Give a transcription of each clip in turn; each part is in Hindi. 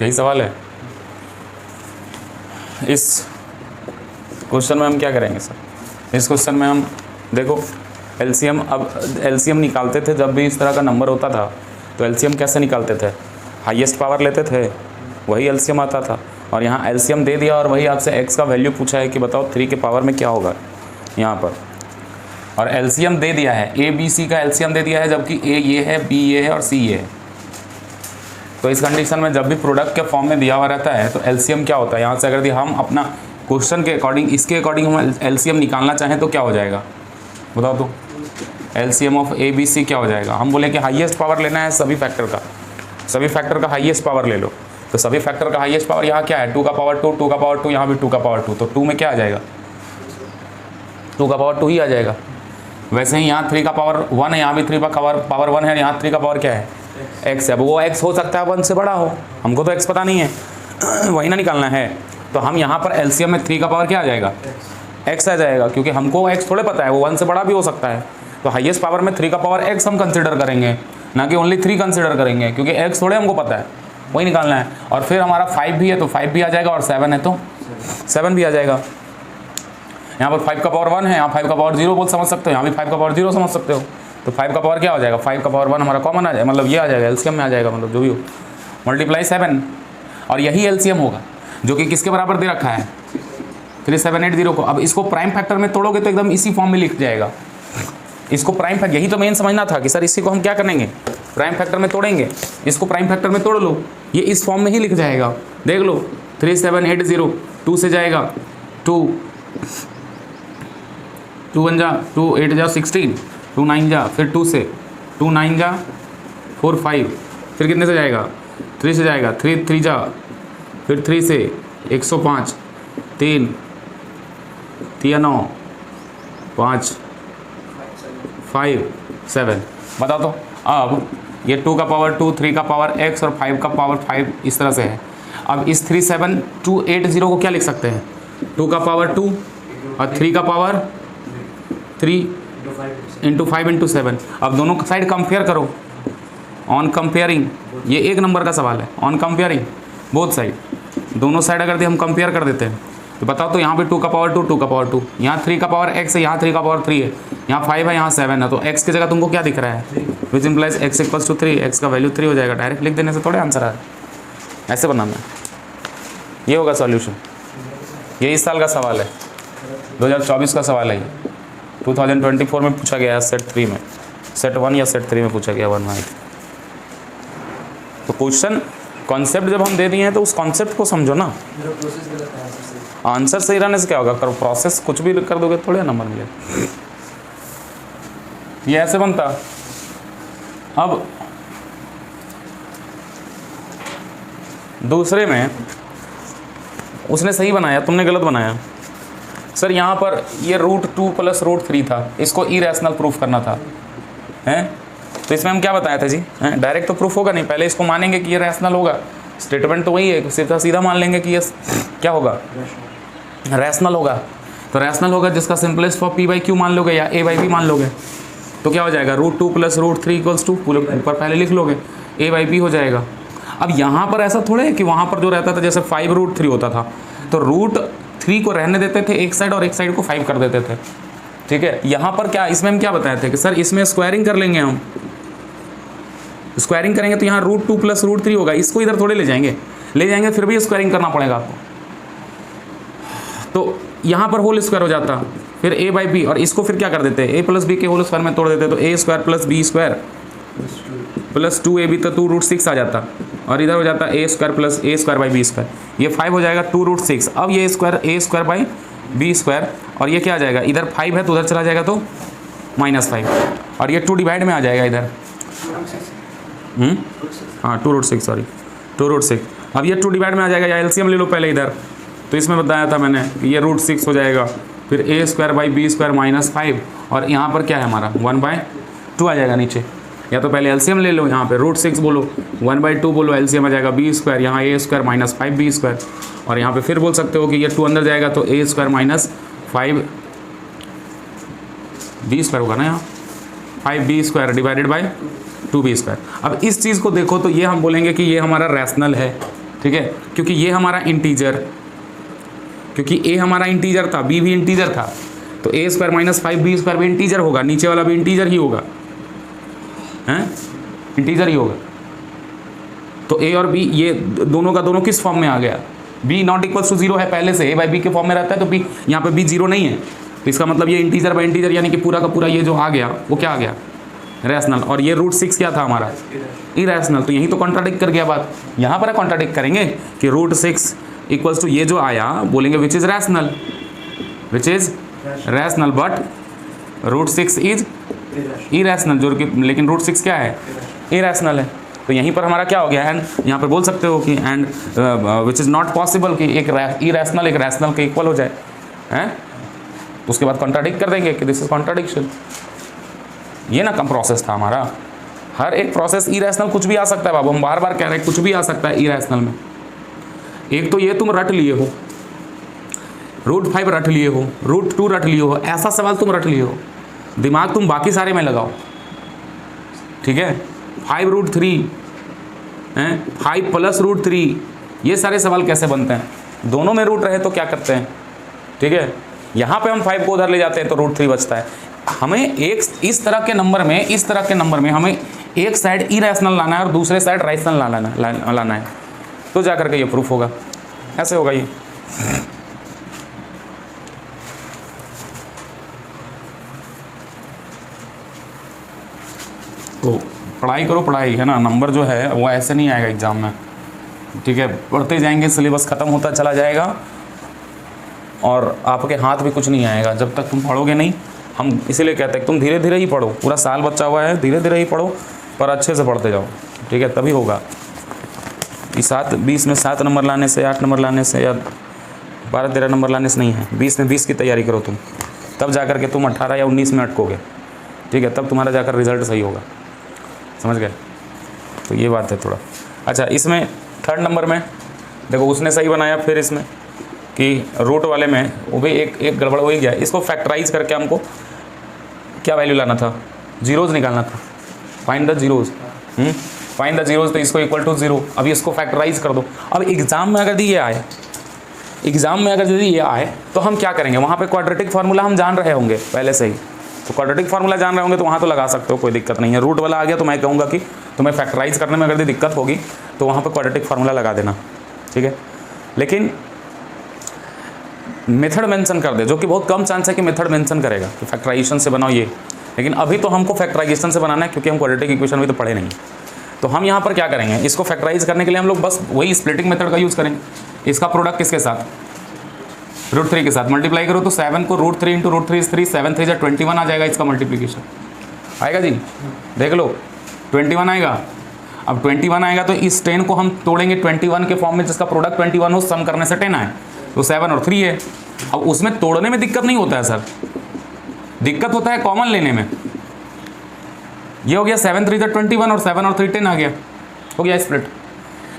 यही सवाल है। इस क्वेश्चन में हम क्या करेंगे सर? इस क्वेश्चन में हम देखो एलसीएम, अब एलसीएम निकालते थे जब भी इस तरह का नंबर होता था तो एलसीएम कैसे निकालते थे? हाईएस्ट पावर लेते थे, वही एलसीएम आता था। और यहाँ एलसीएम दे दिया और वही आपसे एक्स का वैल्यू पूछा है कि बताओ 3 के पावर में क्या होगा यहाँ पर। और एलसीएम दे दिया है, ए बी सी का एलसीएम दे दिया है, जबकि ए ये है, बी ये है और सी ये है। तो इस कंडीशन में जब भी प्रोडक्ट के फॉर्म में दिया हुआ रहता है तो एलसीएम क्या होता है? यहाँ से अगर हम अपना क्वेश्चन के अकॉर्डिंग, इसके अकॉर्डिंग हम एलसीएम निकालना चाहें तो क्या हो जाएगा बताओ तो? LCM of A B C क्या हो जाएगा? हम बोले कि हाईएस्ट पावर लेना है सभी फैक्टर का, सभी फैक्टर का हाईएस्ट पावर ले लो। तो सभी फैक्टर का हाईएस्ट पावर यहाँ क्या है? 2 का पावर 2, 2 का पावर 2, यहाँ भी 2 का पावर 2। तो 2 में क्या आ जाएगा? 2 का पावर 2 ही आ जाएगा। वैसे ही यहाँ 3 का पावर 1 है, यहाँ भी 3 का पावर 1 है, यहाँ 3 का पावर क्या है? x है। अब वो x हो सकता है 1 से बड़ा हो, हमको तो x पता नहीं है वही ना निकालना है। तो हम यहाँ पर एलसीएम में 3 का पावर क्या आ जाएगा? x आ जाएगा, क्योंकि हमको x थोड़े पता है, वो 1 से बड़ा भी हो सकता है। तो हाईएस्ट पावर में 3 का पावर x हम कंसिडर करेंगे, ना कि ओनली 3 कंसिडर करेंगे, क्योंकि x थोड़े हमको पता है, वही निकालना है। और फिर हमारा 5 भी है तो 5 भी आ जाएगा, और 7 है तो 7 भी आ जाएगा। यहाँ पर 5 का पावर 1 है, यहाँ 5 का पावर 0 बोल समझ सकते हो, यहाँ भी 5 का पावर 0 समझ सकते हो। तो 5 का पावर क्या हो जाएगा? 5 का पावर 1 हमारा कॉमन आ जाएगा, मतलब ये आ जाएगा, एलसीएम में आ जाएगा, मतलब जो भी हो, मल्टीप्लाई 7। और यही एलसीएम होगा जो कि किसके बराबर दे रखा है? 3780 को। अब इसको प्राइम फैक्टर में तोड़ोगे तो एकदम इसी फॉर्म में लिख जाएगा। इसको प्राइम फैक्टर, यही तो मेन समझना था कि सर इसी को हम क्या करेंगे? प्राइम फैक्टर में तोड़ेंगे। इसको प्राइम फैक्टर में तोड़ लो, ये इस फॉर्म में ही लिख जाएगा। देख लो 3780, 2 से जाएगा 2, 2 1 जा 2, 8 जा 16, 2 9 जा, फिर 2 से 2 9 जा 4 5, फिर कितने से जाएगा? 3 से जाएगा, 3 3 जा, फिर 3 से 105, 3 3 9 5 5 7। बताओ तो अब ये 2 का पावर 2, 3 का पावर x और 5 का पावर 5 इस तरह से है। अब इस 37280 को क्या लिख सकते हैं? 2 का पावर 2 और 3 का पावर 3 इंटू 5 इंटू 7। अब दोनों साइड कंपेयर करो, ऑन कंपेयरिंग, ये 1 नंबर का सवाल है। ऑन कंपेयरिंग बोथ साइड, दोनों साइड अगर हम कंपेयर कर देते हैं तो बताओ तो यहाँ पे 2 का पावर 2, 2 का पावर 2, यहाँ 3 का पावर x है, यहाँ 3 का पावर 3 है, यहाँ 5 है, यहाँ 7 है। तो x की जगह तुमको क्या दिख रहा है? Which implies x equals to 3, x का वैल्यू 3 हो जाएगा। डायरेक्ट लिख देने से थोड़े आंसर आ रहा है, ऐसे बनाना है। ये होगा सॉल्यूशन। ये इस साल का सवाल है, 2024 का सवाल है। ये 2024 में पूछा गया है सेट 3 में, सेट 1 या सेट 3 में पूछा गया 1 मार्क। तो क्वेश्चन कॉन्सेप्ट जब हम दे दिए हैं तो उस कॉन्सेप्ट को समझो ना। आंसर सही रहने से क्या होगा? करो प्रोसेस, कुछ भी कर दोगे थोड़े नंबर मिलेगा। ये ऐसे बनता। अब दूसरे में उसने सही बनाया, तुमने गलत बनाया। सर यहाँ पर ये √2 + √3 था, इसको इरेशनल प्रूफ करना था, हैं? तो इसमें हम क्या बताया था जी? डायरेक्ट तो प्रूफ होगा नहीं, पहले इसको मानेंगे कि ये रैशनल होगा। स्टेटमेंट तो वही है, सीधा सीधा मान लेंगे कि ये क्या होगा? रैशनल होगा। तो रैशनल होगा जिसका सिंपलेस्ट फॉर्म p/q मान लोगे या a/b मान लोगे, तो क्या हो जाएगा? √2 + √3 = पूरे ऊपर पहले लिख लोगे, a/b हो जाएगा। अब यहाँ पर ऐसा थोड़ा है कि वहाँ पर जो रहता था जैसे 5√3 होता था तो √3 को रहने देते थे एक साइड और एक साइड को 5 कर देते थे, ठीक है। यहाँ पर क्या, इसमें हम क्या बताए थे कि सर इसमें स्क्वायरिंग कर लेंगे, हम स्क्वायरिंग करेंगे तो यहाँ √2 + √3 होगा, इसको इधर थोड़े ले जाएंगे फिर भी स्क्वायरिंग करना पड़ेगा आपको। तो यहाँ पर होल स्क्वायर हो जाता, फिर a/b, और इसको फिर क्या कर देते हैं? a + b के होल स्क्वायर में तोड़ देते, तो a² + b² + 2ab, तो 2√6 आ जाता, और इधर हो जाता a² + a²/b², ये 5 हो जाएगा 2√6। अब ये स्क्वायर a²/b², और ये क्या आ जाएगा? इधर 5 है तो उधर चला जाएगा तो -5, और ये 2 डिवाइड में आ जाएगा इधर, हाँ 2√6, सॉरी 2√6। अब ये 2 डिवाइड में आ जाएगा, या एलसीएम ले लो पहले इधर। तो इसमें बताया था मैंने ये √6 हो जाएगा, फिर a²/b² -5, और यहाँ पर क्या है हमारा 1/2 आ जाएगा नीचे। या तो पहले एलसीएम ले लो, यहाँ पे √6 बोलो, 1/2 बोलो, एलसीएम आ जाएगा b², यहाँ a² -5b², और यहाँ पे फिर बोल सकते हो कि ये 2 अंदर जाएगा तो a² -5b² होगा ना, यहाँ 5b² डिवाइडेड बाय 2b²। अब इस चीज़ को देखो तो ये हम बोलेंगे कि ये हमारा रैशनल है, ठीक है, क्योंकि ये हमारा इंटीजर, क्योंकि ए हमारा इंटीजर था, बी भी इंटीजर था, तो ए स्क्वायर माइनस 5b² भी इंटीजर होगा, नीचे वाला भी इंटीजर ही होगा, हैं, इंटीजर ही होगा। तो ए और बी ये दोनों का दोनों किस फॉर्म में आ गया, b नॉट इक्वल टू 0 है पहले से, a बाई बी के फॉर्म में रहता है, तो b यहाँ पे b 0 नहीं है, तो इसका मतलब ये इंटीजर बाई इंटीजर यानी कि पूरा का पूरा ये जो आ गया वो क्या आ गया, रैशनल। और ये √6 क्या था हमारा, इरेशनल। तो यही तो कॉन्ट्राडिक्ट कर गया बात, यहाँ पर कॉन्ट्राडिक्ट करेंगे कि √6 इक्वल्स टू ये जो आया बोलेंगे which is rational, which is rational, but √6 is irrational, जो कि लेकिन √6 क्या है, इरेशनल है। तो यहीं पर हमारा क्या हो गया, एंड यहाँ पर बोल सकते हो कि and which is not possible कि एक इरेशनल एक रैशनल के इक्वल हो जाए, हैं। तो उसके बाद कॉन्ट्राडिक्ट कर देंगे कि दिस इज कॉन्ट्राडिक्शन। ये ना कम प्रोसेस था हमारा, हर एक प्रोसेस इरेशनल कुछ भी आ सकता है बाबू, हम बार बार कह रहे हैं कुछ भी आ सकता है इरेशनल में। एक तो ये तुम रट लिए हो, √5 रट लिए हो, √2 रट लिए हो, ऐसा सवाल तुम रट लिए हो, दिमाग तुम बाकी सारे में लगाओ, ठीक है। 5√3 हैं, 5 + √3, ये सारे सवाल कैसे बनते हैं, दोनों में रूट रहे तो क्या करते हैं, ठीक है। यहाँ पे हम 5 को उधर ले जाते हैं तो √3 बचता है। हमें एक इस तरह के नंबर में, इस तरह के नंबर में हमें एक साइड इरेशनल लाना है और दूसरे साइड रैशनल लाना है, तो जा करके ये प्रूफ होगा, ऐसे होगा ये। तो पढ़ाई करो, पढ़ाई है ना, नंबर जो है वो ऐसे नहीं आएगा एग्जाम में, ठीक है। पढ़ते जाएंगे, सिलेबस ख़त्म होता चला जाएगा और आपके हाथ भी कुछ नहीं आएगा जब तक तुम पढ़ोगे नहीं। हम इसीलिए कहते हैं तुम धीरे धीरे ही पढ़ो, पूरा साल बचा हुआ है, धीरे धीरे ही पढ़ो पर अच्छे से पढ़ते जाओ, ठीक है, तभी होगा। कि 20 में 7 नंबर लाने से, 8 नंबर लाने से या 12-13 नंबर लाने से नहीं है, 20 में 20 की तैयारी करो तुम, तब जा कर के तुम 18 या 19 में अटकोगे, ठीक है, तब तुम्हारा जाकर रिजल्ट सही होगा, समझ गए। तो ये बात है थोड़ा। अच्छा, इसमें 3rd नंबर में देखो उसने सही बनाया, फिर इसमें कि रूट वाले में वो भी एक गड़बड़ हो ही गया। इसको फैक्टराइज करके हमको क्या वैल्यू लाना था, जीरोज़ निकालना था, find the zeros, find the zeros, तो इसको इक्वल टू 0। अभी इसको फैक्टराइज कर दो। अब एग्जाम में अगर ये आए, एग्जाम में अगर यदि ये आए तो हम क्या करेंगे, वहाँ पे क्वाड्रेटिक फार्मूला हम जान रहे होंगे पहले से ही, तो क्वाड्रेटिक फार्मूला जान रहे होंगे तो वहाँ तो लगा सकते हो, कोई दिक्कत नहीं है। रूट वाला आ गया तो मैं कहूँगा कि तुम्हें फैक्टराइज करने में अगर दिक्कत होगी तो वहाँ पर क्वाड्रेटिक फार्मूला लगा देना, ठीक है। लेकिन मेथड मेंशन कर दे, जो कि बहुत कम चांस है कि मेथड मेंशन करेगा कि फैक्टराइजेशन से बनाओ ये, लेकिन अभी तो हमको फैक्टराइजेशन से बनाना है क्योंकि हम क्वाड्रेटिक इक्वेशन भी तो पढ़े नहीं। तो हम यहाँ पर क्या करेंगे, इसको फैक्टराइज करने के लिए हम लोग बस वही स्प्लिटिंग मेथड का यूज़ करेंगे। इसका प्रोडक्ट किसके साथ, √3 के साथ मल्टीप्लाई करो तो 7 को √3 × √3 = 3, 7 3 = 21 आ जाएगा, इसका मल्टीप्लिकेशन आएगा जी, देख लो 21 आएगा। अब 21 आएगा तो इस 10 को हम तोड़ेंगे 21 के फॉर्म में, जिसका प्रोडक्ट 21 हो, सम करने से 10 आए, तो 7 और 3 है। अब उसमें तोड़ने में दिक्कत नहीं होता है सर, दिक्कत होता है कॉमन लेने में। ये हो गया 7 3 = 21 और 7 और 3 10 आ गया, हो गया स्प्लिट।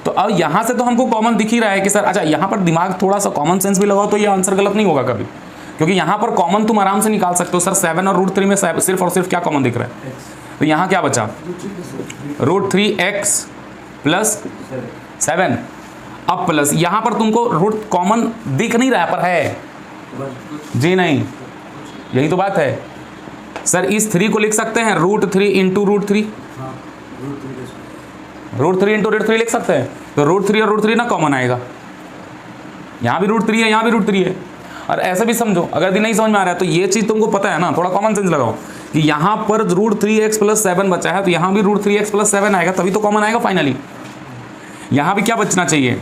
तो अब यहाँ से तो हमको कॉमन दिख ही रहा है कि सर, अच्छा यहाँ पर दिमाग थोड़ा सा कॉमन सेंस भी लगाओ तो ये आंसर गलत नहीं होगा कभी, क्योंकि यहाँ पर कॉमन तुम आराम से निकाल सकते हो। सर 7 और √3 में सिर्फ और सिर्फ क्या कॉमन दिख रहा है, तो यहाँ क्या बचा, √3x + 7। अब प्लस यहाँ पर तुमको रूट कॉमन दिख नहीं रहा पर है जी, नहीं, यही तो बात है सर। इस 3 को लिख सकते हैं √3 × √3, √3 × √3 लिख सकते हैं, तो √3 और √3 ना कॉमन आएगा, यहाँ भी √3 है, यहाँ भी √3 है। और ऐसे भी समझो, अगर यदि नहीं समझ में आ रहा है तो ये चीज़ तुमको पता है ना, थोड़ा कॉमन सेंस लगाओ कि यहाँ पर √3x + 7 बचा है, तो यहाँ भी √3x + 7 आएगा, तभी तो कॉमन आएगा फाइनली। यहाँ भी क्या बचना चाहिए,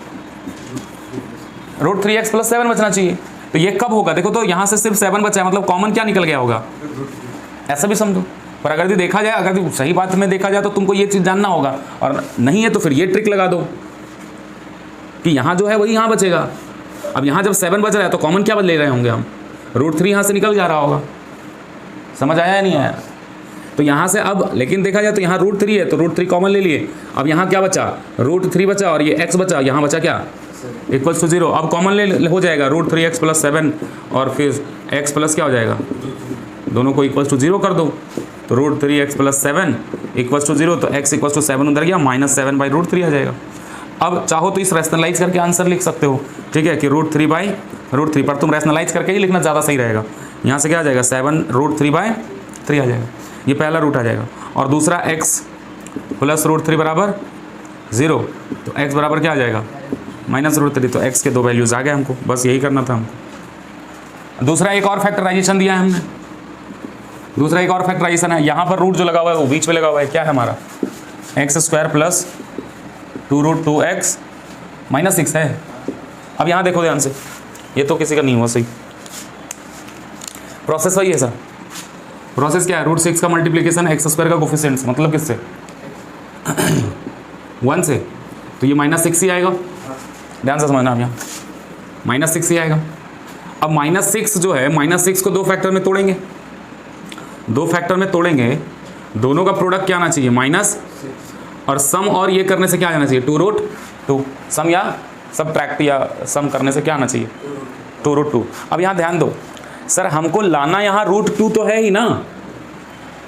√3x + 7 बचना चाहिए। तो ये कब होगा, देखो तो यहाँ से सिर्फ 7 बचा है, मतलब कॉमन क्या निकल गया होगा, ऐसा भी समझो। पर अगर देखा जाए, अगर सही बात में देखा जाए तो तुमको ये चीज़ जानना होगा, और नहीं है तो फिर ये ट्रिक लगा दो कि यहाँ जो है वही यहाँ बचेगा। अब यहाँ जब 7 बच रहा है तो कॉमन क्या ले रहे होंगे हम, √3 यहाँ से निकल जा रहा होगा, समझ आया या नहीं आया। तो यहाँ से अब लेकिन देखा जाए तो यहाँ √3 है तो √3 कॉमन ले लिए। अब यहाँ क्या बचा, √3 बचा और ये x बचा, यहाँ बचा क्या, = 0। अब कॉमन ले हो जाएगा √3x + 7 और फिर x प्लस क्या हो जाएगा, दोनों को = 0 कर दो, तो √3x + 7 = 0, तो x = 7 उधर गया, -7/√3 आ जाएगा। अब चाहो तो इस रैशनलाइज करके आंसर लिख सकते हो, ठीक है, कि √3/√3, पर तुम रैशनलाइज करके ही लिखना ज़्यादा सही रहेगा। यहाँ से क्या आ जाएगा 7√3/3 आ जाएगा, ये पहला रूट आ जाएगा। और दूसरा x प्लस √3 बराबर 0, तो x बराबर क्या आ जाएगा -√3, तो x के 2 वैल्यूज़ आ गए हमको, बस यही करना था हमको। दूसरा एक और फैक्टराइजेशन दिया है हमने, दूसरा एक और फैक्टराइजेशन है, यहाँ पर रूट जो लगा हुआ है वो बीच में लगा हुआ है, क्या है हमारा x² प्लस 2√2x -6 है। अब यहाँ देखो ध्यान से, ये तो किसी का नहीं हुआ सही, प्रोसेस वही है सर। प्रोसेस क्या है, √6 का मल्टीप्लिकेशन x² का कोफिशिएंट, मतलब किससे 1 से, तो ये -6 ही आएगा, ध्यान से समझना। अब यहाँ -6 ही आएगा। अब -6 जो है, -6 को 2 फैक्टर में तोड़ेंगे, 2 फैक्टर में तोड़ेंगे, दोनों का प्रोडक्ट क्या आना चाहिए माइनस, और सम और ये करने से क्या आना चाहिए 2√2, सम या सबट्रैक्ट या सम करने से क्या आना चाहिए 2√2। अब यहाँ ध्यान दो सर, हमको लाना यहाँ √2 तो है ही ना,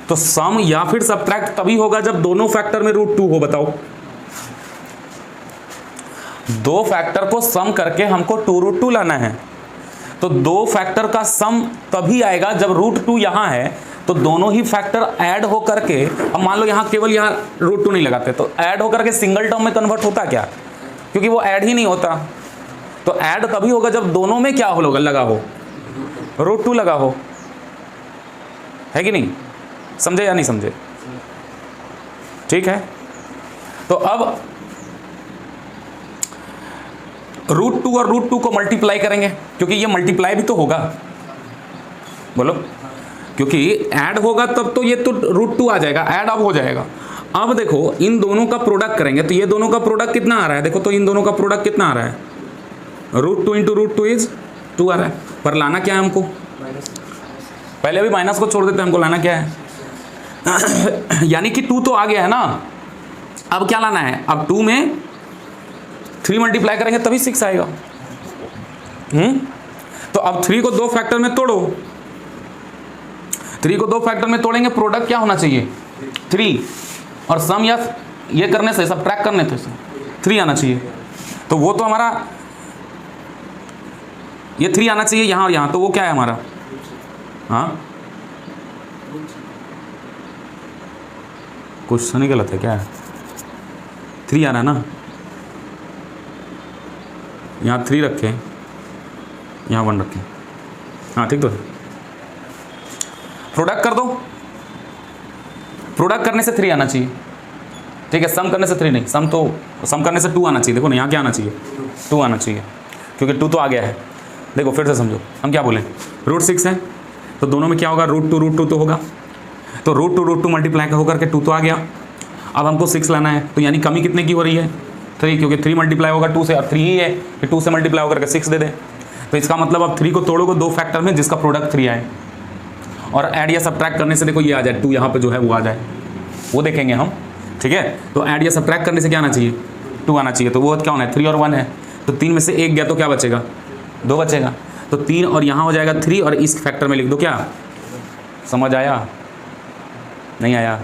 तो सम या फिर सबट्रैक्ट तभी होगा जब दोनों फैक्टर में √2 हो। बताओ, 2 फैक्टर को सम करके हमको 2√2 लाना है, तो 2 फैक्टर का सम तभी आएगा जब √2 यहाँ है, तो दोनों ही फैक्टर ऐड हो करके, अब मान लो यहाँ केवल यहाँ √2 नहीं लगाते, तो ऐड होकर के सिंगल टर्म में कन्वर्ट होता क्या, क्योंकि वो ऐड ही नहीं होता, तो ऐड तभी होगा जब दोनों में क्या हो लगा हो √2 लगा हो, है कि नहीं, समझे या नहीं समझे, ठीक है। तो अब √2 और √2 को मल्टीप्लाई करेंगे, क्योंकि ये मल्टीप्लाई भी तो होगा, बोलो, क्योंकि ऐड होगा तब तो ये तो √2 आ जाएगा, ऐड अब हो जाएगा। अब देखो इन दोनों का प्रोडक्ट करेंगे, तो ये दोनों का प्रोडक्ट कितना आ रहा है, देखो तो इन दोनों का प्रोडक्ट कितना आ रहा है, √2 × √2 इज 2 आ रहा है, पर लाना क्या है हमको, पहले अभी माइनस को छोड़ देते हैं, हमको लाना क्या है यानी कि 2 तो आ गया है ना, अब क्या लाना है, अब 2 में 3 मल्टीप्लाई करेंगे तभी 6 आएगा। तो अब 3 को 2 फैक्टर में तोड़ो, 3 को 2 फैक्टर में तोड़ेंगे, प्रोडक्ट क्या होना चाहिए 3, और सम या ये करने से सबट्रैक्ट करने से 3 आना चाहिए, तो वो तो हमारा ये 3 आना चाहिए यहाँ और यहाँ, तो वो क्या है हमारा, हाँ क्वेश्चन नहीं गलत है क्या है, 3 आना ना, यहाँ 3 रखें, यहाँ 1 रखें, हाँ ठीक तो है। प्रोडक्ट कर दो, प्रोडक्ट करने से 3 आना चाहिए, ठीक है, सम करने से 3 नहीं, सम करने से 2 आना चाहिए, देखो ना यहाँ क्या आना चाहिए 2 आना चाहिए, क्योंकि 2 तो आ गया है। देखो फिर से समझो, हम क्या बोलें, √6 है, तो दोनों में क्या होगा √2 तो होगा, तो √2 मल्टीप्लाई होकर के 2 तो आ गया। अब हमको 6 लाना है, तो यानी कमी कितने की हो रही है 3, क्योंकि 3 मल्टीप्लाई होगा 2 से, अब 3 ही है, फिर 2 से मल्टीप्लाई होकर के 6 दे दे, तो इसका मतलब अब 3 को तोड़ोगे 2 फैक्टर में जिसका प्रोडक्ट 3 आए, और ऐड या सबट्रैक्ट करने से देखो ये आ जाए 2 यहाँ पे जो है वो आ जाए, वो देखेंगे हम, ठीक है। तो ऐड या सबट्रैक्ट करने से क्या आना चाहिए 2 आना चाहिए, तो वो क्या होना है 3 और 1 है, तो 3 में से 1 गया तो क्या बचेगा 2 बचेगा, तो 3 और यहाँ हो जाएगा 3, और इस फैक्टर में लिख दो, क्या समझ आया, नहीं आया,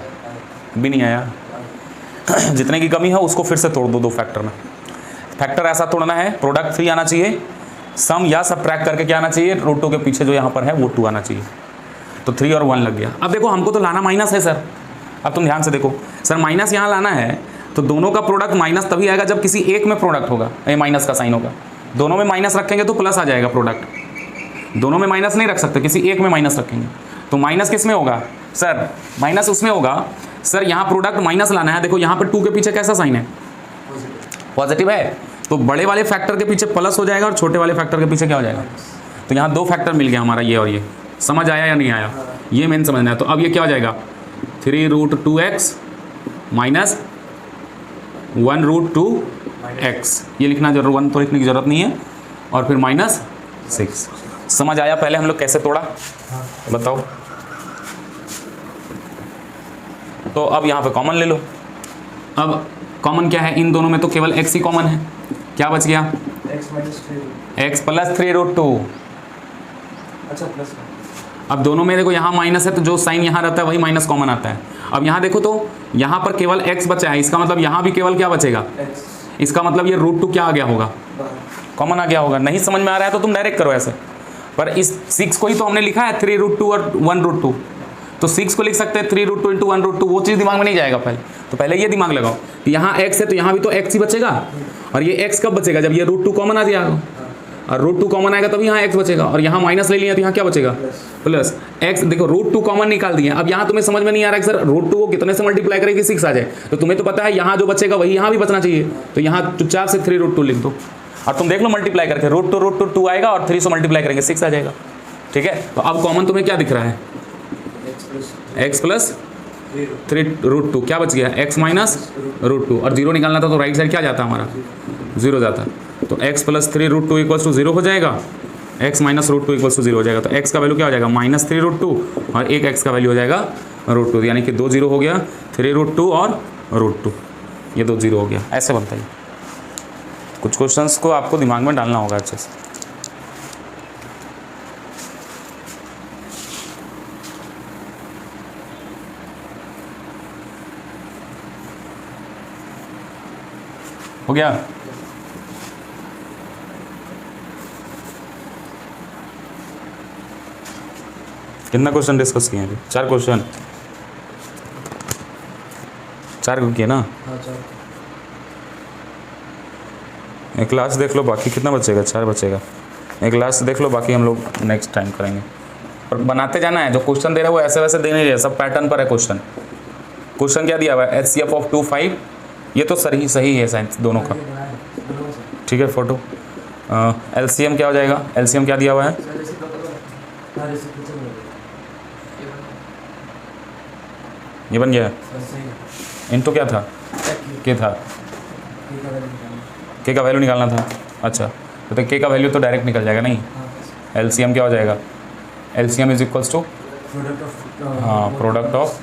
भी नहीं आया जितने की कमी है उसको फिर से तोड़ दो 2 फैक्टर में, फैक्टर ऐसा तोड़ना है, प्रोडक्ट 3 आना चाहिए, सम या सबट्रैक्ट करके क्या आना चाहिए √2 के पीछे जो यहाँ पर है वो 2 आना चाहिए, तो 3 और 1 लग गया। अब देखो हमको तो लाना माइनस है सर, अब तुम ध्यान से देखो सर, माइनस यहाँ लाना है, तो दोनों का प्रोडक्ट माइनस तभी आएगा जब किसी एक में प्रोडक्ट होगा, ये माइनस का साइन होगा, दोनों में माइनस रखेंगे तो प्लस आ जाएगा प्रोडक्ट, दोनों में माइनस नहीं रख सकते, किसी एक में माइनस रखेंगे, तो माइनस किस में होगा सर, माइनस उसमें होगा सर, यहाँ प्रोडक्ट माइनस लाना है, देखो यहाँ पर 2 के पीछे कैसा साइन है पॉजिटिव है, तो बड़े वाले फैक्टर के पीछे प्लस हो जाएगा और छोटे वाले फैक्टर के पीछे क्या हो जाएगा, तो यहाँ 2 फैक्टर मिल गया हमारा, ये और ये, समझ आया या नहीं आया, ये मेन समझना है। तो अब ये क्या हो जाएगा 3√2x माइनस 1√2x, ये लिखना जरूर, 1 तो लिखने की जरूरत नहीं है, और फिर -6, समझ आया पहले हम लोग कैसे तोड़ा, बताओ। तो अब यहाँ पे कॉमन ले लो, अब कॉमन क्या है, इन दोनों में तो केवल x ही कॉमन है, क्या बच गया x प्लस 3√2, अच्छा प्लस, अब दोनों में देखो यहाँ माइनस है, तो जो साइन यहाँ रहता है वही माइनस कॉमन आता है। अब यहाँ देखो तो यहाँ पर केवल x बचा है, इसका मतलब यहाँ भी केवल क्या बचेगा इसका मतलब ये रूट टू क्या आ गया होगा, कॉमन आ गया होगा। नहीं समझ में आ रहा है तो तुम डायरेक्ट करो ऐसे, पर इस 6 को ही तो हमने लिखा है 3√2 और 1√2, तो 6 को लिख सकते हैं 3√2 इंटू 1√2, वो चीज़ दिमाग में नहीं जाएगा पहले, तो पहले ये दिमाग लगाओ कि यहाँ x है तो यहाँ भी तो x ही बचेगा, और ये x कब बचेगा, जब ये √2 कॉमन आ जाएगा, और √2 कॉमन आएगा तभी यहाँ x बचेगा, और यहाँ माइनस ले लिया तो यहाँ क्या बचेगा, प्लस x। देखो √2 कॉमन निकाल दिए, अब यहाँ तुम्हें समझ में नहीं आ रहा है सर √2 को कितने से मल्टीप्लाई करें कि 6 आ जाए, तो तुम्हें तो पता है यहाँ जो बचेगा वही यहाँ भी बचना चाहिए, तो यहाँ चुपचाप से 3√2 लिख दो, और तुम देख लो मल्टीप्लाई करके √2 2 आएगा और 3 से मल्टीप्लाई करेंगे 6 आ जाएगा। ठीक है, तो अब कॉमन तुम्हें क्या दिख रहा है, x प्लस 3√2 क्या बच गया, x माइनस √2, और 0 निकालना था तो राइट साइड क्या जाता हमारा, 0 जाता, तो x प्लस 3√2 इक्वल्स टू 0 हो जाएगा, x माइनस √2 इक्वल्स टू 0 हो जाएगा, तो x का वैल्यू क्या हो जाएगा माइनस 3√2 और एक x का वैल्यू हो जाएगा √2, यानी कि 2 0 हो गया, 3√2 और √2, ये 2 0 हो गया। ऐसे बनता है, कुछ क्वेश्चंस को आपको दिमाग में डालना होगा अच्छे से। हो गया, कितना क्वेश्चन डिस्कस किए हैं, 4 क्वेश्चन, 4 को किए ना, एक लास्ट देख लो, बाकी कितना बचेगा, 4 बचेगा, एक लास्ट देख लो, बाकी हम लोग नेक्स्ट टाइम करेंगे। और बनाते जाना है, जो क्वेश्चन दे रहे हैं वो ऐसे वैसे दे नहीं रहे, सब पैटर्न पर है क्वेश्चन। क्वेश्चन क्या दिया हुआ है, HCF ऑफ 2 5, ये तो सही है साइंस दोनों का, ठीक है। फोटो LCM क्या हो जाएगा, LCM क्या दिया हुआ है, ये बन गया, इनटू क्या था, के था, के का वैल्यू निकालना था, अच्छा तो के का वैल्यू तो डायरेक्ट निकल जाएगा नहीं, LCM क्या हो जाएगा, LCM इज इक्वल्स टू हाँ product of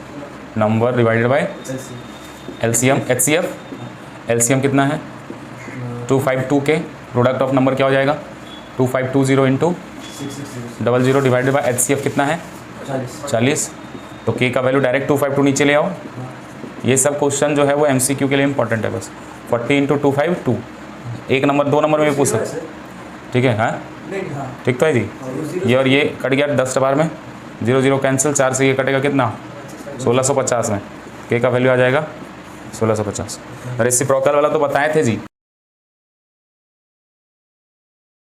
number divided by LCM HCF, LCM कितना है 252 के, प्रोडक्ट ऑफ नंबर क्या हो जाएगा 2520 इंटू 00 डिवाइडेड बाय HCF कितना है 40, तो के का वैल्यू डायरेक्ट 252 नीचे ले आओ। ये सब क्वेश्चन जो है वो MCQ के लिए इंपॉर्टेंट है, बस 40 इंटू 252, 1 नंबर 2 नंबर में भी पूछ सकते, ठीक है। हाँ ठीक तो है जी, ये और ये कट गया 10 बार में, 0 0 कैंसिल, 4 से ये कटेगा कितना 1650 में, के का वैल्यू आ जाएगा 1650। रेसिप्रोकल वाला तो बताए थे जी।